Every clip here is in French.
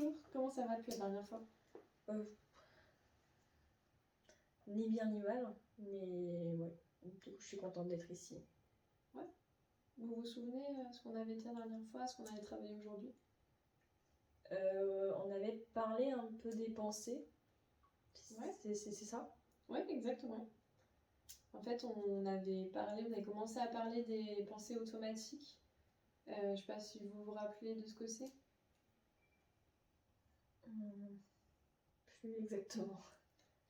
bonjour. Comment ça va depuis la dernière fois? Ni bien ni mal, mais ouais. Du coup, je suis contente d'être ici. Ouais. Vous vous souvenez ce qu'on avait dit la dernière fois, ce qu'on avait travaillé aujourd'hui? On avait parlé un peu des pensées. Ouais. C'est ça? Ouais, exactement. En fait, on avait commencé à parler des pensées automatiques. Je sais pas si vous vous rappelez de ce que c'est. Plus exactement.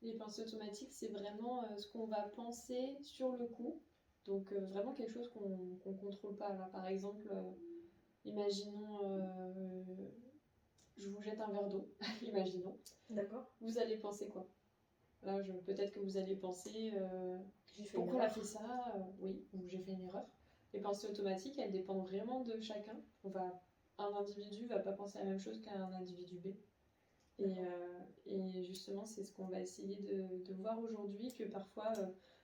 Les pensées automatiques, c'est vraiment ce qu'on va penser sur le coup. Donc vraiment quelque chose qu'on contrôle pas. Là, par exemple, imaginons, je vous jette un verre d'eau. Imaginons. D'accord. Vous allez penser quoi? Là, peut-être que vous allez penser pourquoi elle a fait ça? Oui, ou j'ai fait une erreur. Les pensées automatiques, elles dépendent vraiment de chacun. Un individu va pas penser la même chose qu'un individu B. Et justement, c'est ce qu'on va essayer de voir aujourd'hui, que parfois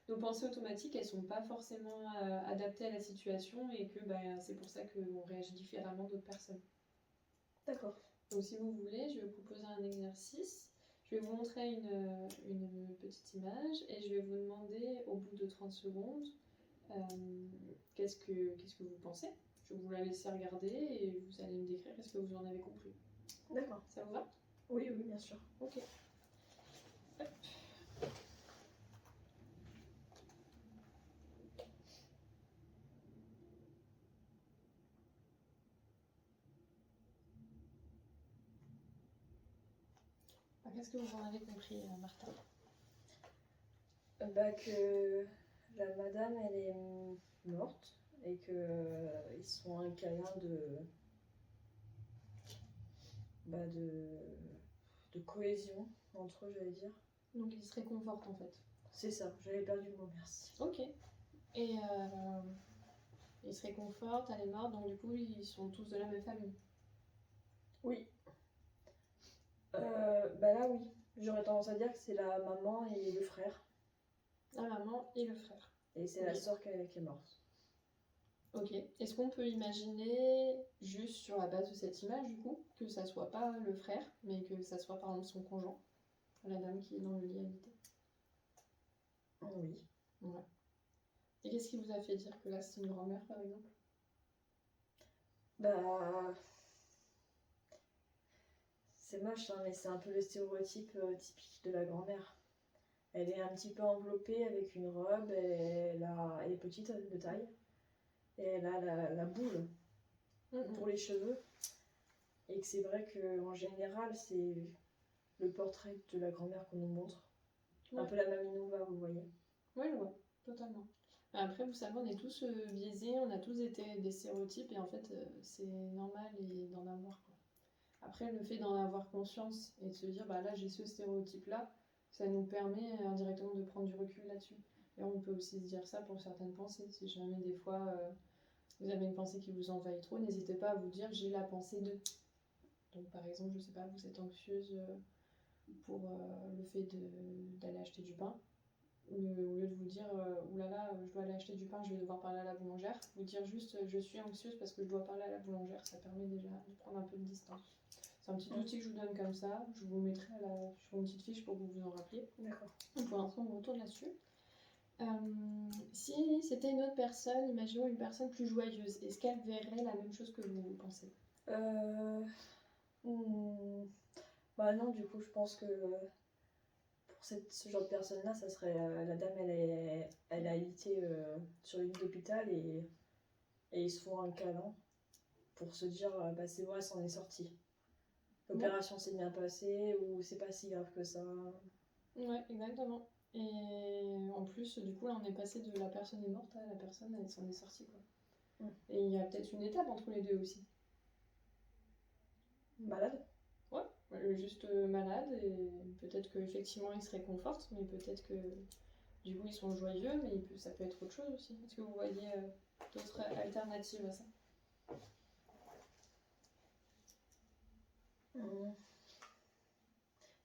nos pensées automatiques, elles sont pas forcément adaptées à la situation et que c'est pour ça qu'on réagit différemment d'autres personnes. D'accord. Donc si vous voulez, je vais vous proposer un exercice. Je vais vous montrer une petite image et je vais vous demander au bout de 30 secondes qu'est-ce que vous pensez. Je vais vous la laisser regarder et vous allez me décrire ce que vous en avez compris. D'accord. Ça vous va? Oui, oui, bien sûr. Ok. Hop. Qu'est-ce que vous en avez compris, Martha? Que la madame, elle est morte et que ils sont un câlin de cohésion entre eux, j'allais dire. Donc ils se réconfortent en fait. C'est ça, j'avais perdu le mot, merci. Ok. Et ils se réconfortent, elle est morte, donc du coup ils sont tous de la même famille. Oui. Là, oui. J'aurais tendance à dire que c'est la maman et le frère. La maman et le frère. Et c'est la sœur qui est morte. Ok. Est-ce qu'on peut imaginer, juste sur la base de cette image, du coup, que ça soit pas le frère, mais que ça soit par exemple son conjoint, la dame qui est dans le lit habité? Oui. Ouais. Et qu'est-ce qui vous a fait dire que là c'est une grand-mère, par exemple? C'est moche, hein, mais c'est un peu le stéréotype typique de la grand-mère. Elle est un petit peu enveloppée avec une robe, elle est petite de taille, et elle a la boule pour les cheveux. Et que c'est vrai qu'en général, c'est le portrait de la grand-mère qu'on nous montre. Ouais. Un peu la Mamie Nova, vous voyez. Oui, je vois, totalement. Après, vous savez, on est tous biaisés, on a tous été des stéréotypes, et en fait, c'est normal d'en avoir, quoi. Après, le fait d'en avoir conscience et de se dire, là, j'ai ce stéréotype-là, ça nous permet indirectement de prendre du recul là-dessus. Et on peut aussi se dire ça pour certaines pensées. Si jamais des fois, vous avez une pensée qui vous envahit trop, n'hésitez pas à vous dire, j'ai la pensée de. Donc, par exemple, je sais pas, vous êtes anxieuse pour le fait d'aller acheter du pain. Au lieu de vous dire oulala, je dois aller acheter du pain, je vais devoir parler à la boulangère, vous dire juste je suis anxieuse parce que je dois parler à la boulangère, ça permet déjà de prendre un peu de distance. C'est un petit outil que je vous donne comme ça, je vous mettrai sur une petite fiche pour que vous vous en rappeliez. D'accord. Pour l'instant, on retourne là-dessus. Si c'était une autre personne, imaginons une personne plus joyeuse, est-ce qu'elle verrait la même chose que vous pensez? Non, du coup, je pense que pour ce genre de personne-là, ça serait la dame, elle a alité sur le lit d'hôpital et ils se font un câlin pour se dire c'est bon, elle s'en est sortie. L'opération s'est bien passée ou c'est pas si grave que ça. Ouais, exactement. Et en plus, du coup, là, on est passé de la personne est morte à la personne, elle s'en est sortie, quoi. Et il y a peut-être une étape entre les deux aussi. Malade? Ouais, juste malade, et peut-être qu'effectivement ils se réconfortent, mais peut-être que du coup ils sont joyeux, mais ça peut être autre chose aussi. Est-ce que vous voyez d'autres alternatives à ça?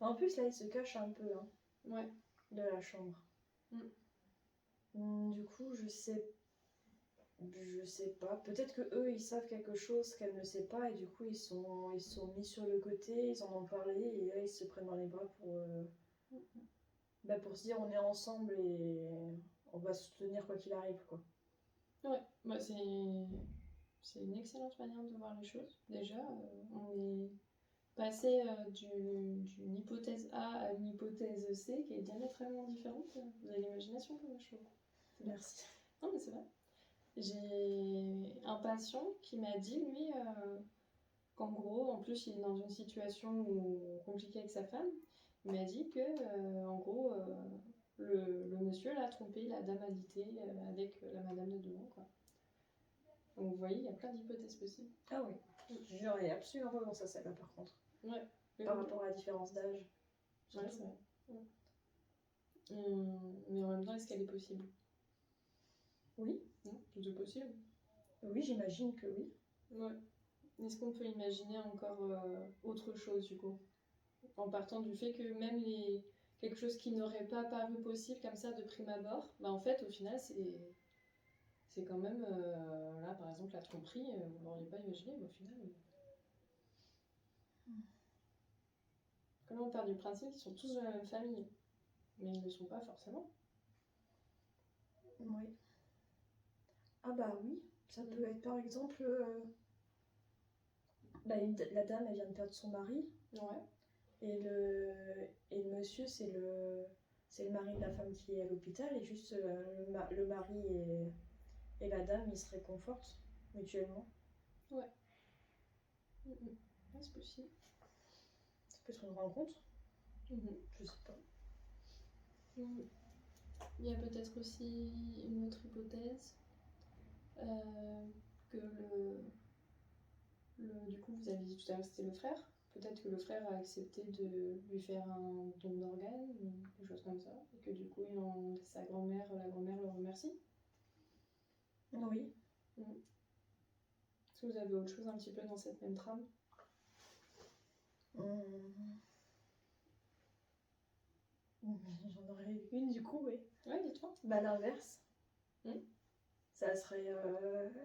En plus, là, il se cache un peu Ouais. de la chambre. Du coup, je sais Je sais pas. Peut-être que eux ils savent quelque chose qu'elle ne sait pas et du coup ils sont mis sur le côté, ils en ont parlé et là ils se prennent dans les bras pour se dire on est ensemble et on va se soutenir quoi qu'il arrive quoi. Ouais, bah c'est une excellente manière de voir les choses. Déjà, on est passé d'une hypothèse A à une hypothèse C qui est diamétralement différente. Vous avez l'imagination pour moi, je trouve. C'est bien. Merci. Non, mais c'est vrai. J'ai un patient qui m'a dit, lui, qu'en gros, en plus, il est dans une situation compliquée avec sa femme. Il m'a dit que, en gros, le monsieur l'a trompé, la dame alitée avec la madame de devant, quoi. Donc vous voyez, il y a plein d'hypothèses possibles. Ah oui. J'aurais absolument pas pensé à ça là par contre. Ouais. Par rapport à la différence d'âge. Ouais, c'est vrai. Mais en même temps, est-ce qu'elle est possible? Oui. Non, tout est possible. Oui, j'imagine que oui. Ouais. Est-ce qu'on peut imaginer encore autre chose du coup? En partant du fait que même quelque chose qui n'aurait pas paru possible comme ça de prime abord, bah en fait au final c'est quand même là par exemple la tromperie, vous l'auriez pas imaginé, mais au final. Comme on part du principe qu'ils sont tous de la même famille, mais ils ne le sont pas forcément. Oui. Ah bah oui, ça peut être par exemple la dame elle vient de perdre son mari. Ouais. Et le monsieur c'est le mari de la femme qui est à l'hôpital et juste le mari et la dame ils se réconfortent mutuellement. Ouais. Ouais, c'est possible. Ça peut être une rencontre. Je sais pas. Il y a peut-être aussi une autre hypothèse que du coup vous avez dit tout à l'heure c'était le frère. Peut-être que le frère a accepté de lui faire un don d'organes ou des choses comme ça et que du coup la grand-mère le remercie. Oui. Est-ce que vous avez autre chose un petit peu dans cette même trame? J'en aurais une du coup, oui. Ouais, dis-toi. Bah l'inverse. Ça serait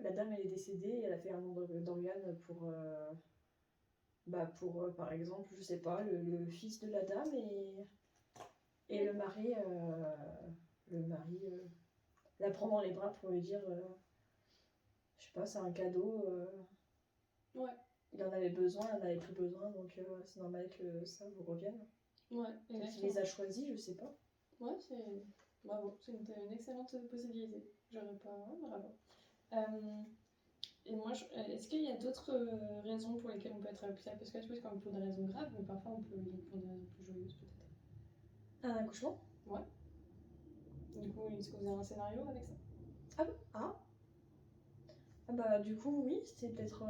la dame elle est décédée et elle a fait un don d'organes pour par exemple, je sais pas, le fils de la dame et le mari la prend dans les bras pour lui dire je sais pas, c'est un cadeau. Ouais. Il en avait besoin, il en avait plus besoin, donc c'est normal que ça vous revienne. Ouais, Peut-être qu'il les a choisis, je sais pas. Ouais, c'est. Bravo, c'est une excellente possibilité. J'aurais pas. Ouais, bravo. Et moi, est-ce qu'il y a d'autres raisons pour lesquelles on peut être hôpital? Parce que tu vois, c'est quand même pour des raisons graves, mais parfois on peut y être pour des raisons plus joyeuses, peut-être. Un accouchement? Ouais. Du coup, est-ce que vous avez un scénario avec ça? Ah bon? Ah bah du coup oui, c'est peut-être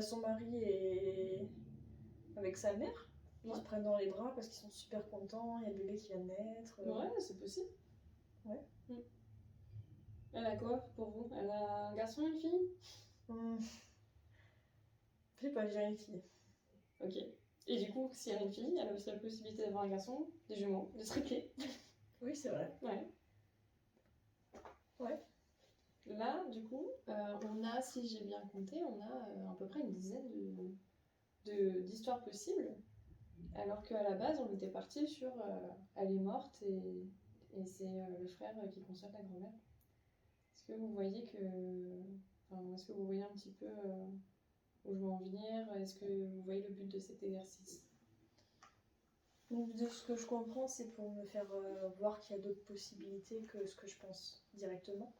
son mari et avec sa mère qui se prennent dans les bras parce qu'ils sont super contents, il y a le bébé qui vient de naître. Ouais, c'est possible. Ouais. Elle a quoi pour vous? Elle a un garçon, une fille? Je sais pas, je dirais une fille. Ok. Et du coup, si elle a une fille, elle a aussi la possibilité d'avoir un garçon, des jumeaux, de tripler. Oui, c'est vrai. Ouais. Là, du coup, on a, si j'ai bien compté, on a à peu près une dizaine d'histoires possibles, alors qu'à la base, on était parti sur elle est morte et c'est le frère qui console la grand-mère. Est-ce que vous voyez est-ce que vous voyez un petit peu où je veux en venir? Est-ce que vous voyez le but de cet exercice? Donc, de ce que je comprends, c'est pour me faire voir qu'il y a d'autres possibilités que ce que je pense directement.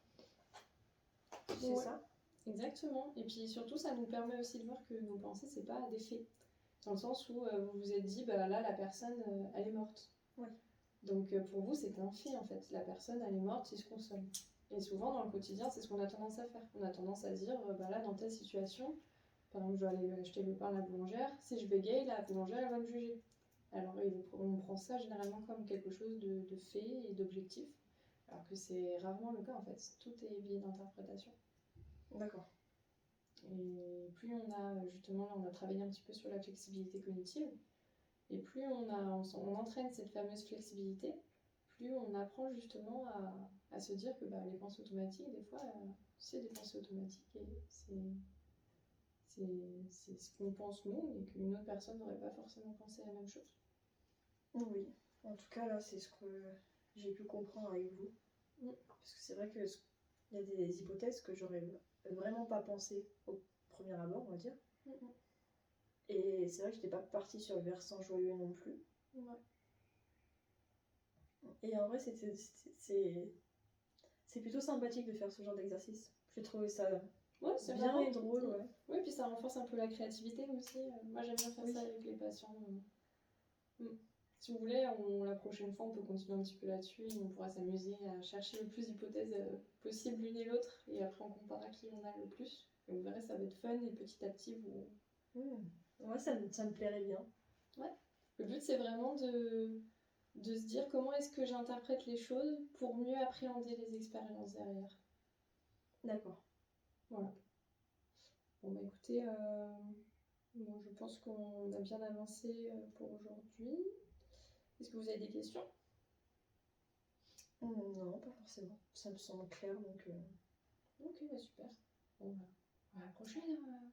C'est ça? Exactement. Et puis surtout, ça nous permet aussi de voir que nos pensées, c'est pas des faits. Dans le sens où vous vous êtes dit, bah là, la personne, elle est morte. Oui. Donc pour vous, c'est un fait en fait. La personne, elle est morte, il se console. Et souvent, dans le quotidien, c'est ce qu'on a tendance à faire. On a tendance à dire, bah là, dans telle situation, par exemple, je dois aller acheter le pain à la boulangère. Si je bégaye, la boulangère, elle va me juger. Alors, on prend ça généralement comme quelque chose de fait et d'objectif. Alors que c'est rarement le cas en fait. Tout est biais d'interprétation. D'accord. Et plus on a, justement, là, on a travaillé un petit peu sur la flexibilité cognitive. Et plus on entraîne cette fameuse flexibilité, plus on apprend justement à se dire que bah, les pensées automatiques, des fois, c'est des pensées automatiques et c'est ce qu'on pense nous, mais qu'une autre personne n'aurait pas forcément pensé la même chose. Oui, en tout cas, là, c'est ce que j'ai pu comprendre avec vous. Parce que c'est vrai qu'il y a des hypothèses que j'aurais vraiment pas pensé au premier abord, on va dire. Et c'est vrai que j'étais pas partie sur le versant joyeux non plus. Ouais. Et en vrai, c'est plutôt sympathique de faire ce genre d'exercice. J'ai trouvé ça C'est bien marrant. et drôle, ouais. Oui, puis ça renforce un peu la créativité aussi. Moi, j'aime bien faire ça avec les patients. Si vous voulez, la prochaine fois, on peut continuer un petit peu là-dessus et on pourra s'amuser à chercher le plus d'hypothèses possibles l'une et l'autre et après on comparera qui en a le plus. Et vous verrez, ça va être fun et petit à petit, vous... Ouais, ça me plairait bien. Ouais. Le but, c'est vraiment de se dire comment est-ce que j'interprète les choses pour mieux appréhender les expériences derrière. D'accord. Voilà. Bon, bah écoutez, je pense qu'on a bien avancé pour aujourd'hui. Est-ce que vous avez des questions? Non, pas forcément. Ça me semble clair, donc... Ok, bah super. Bon, bah, à la prochaine.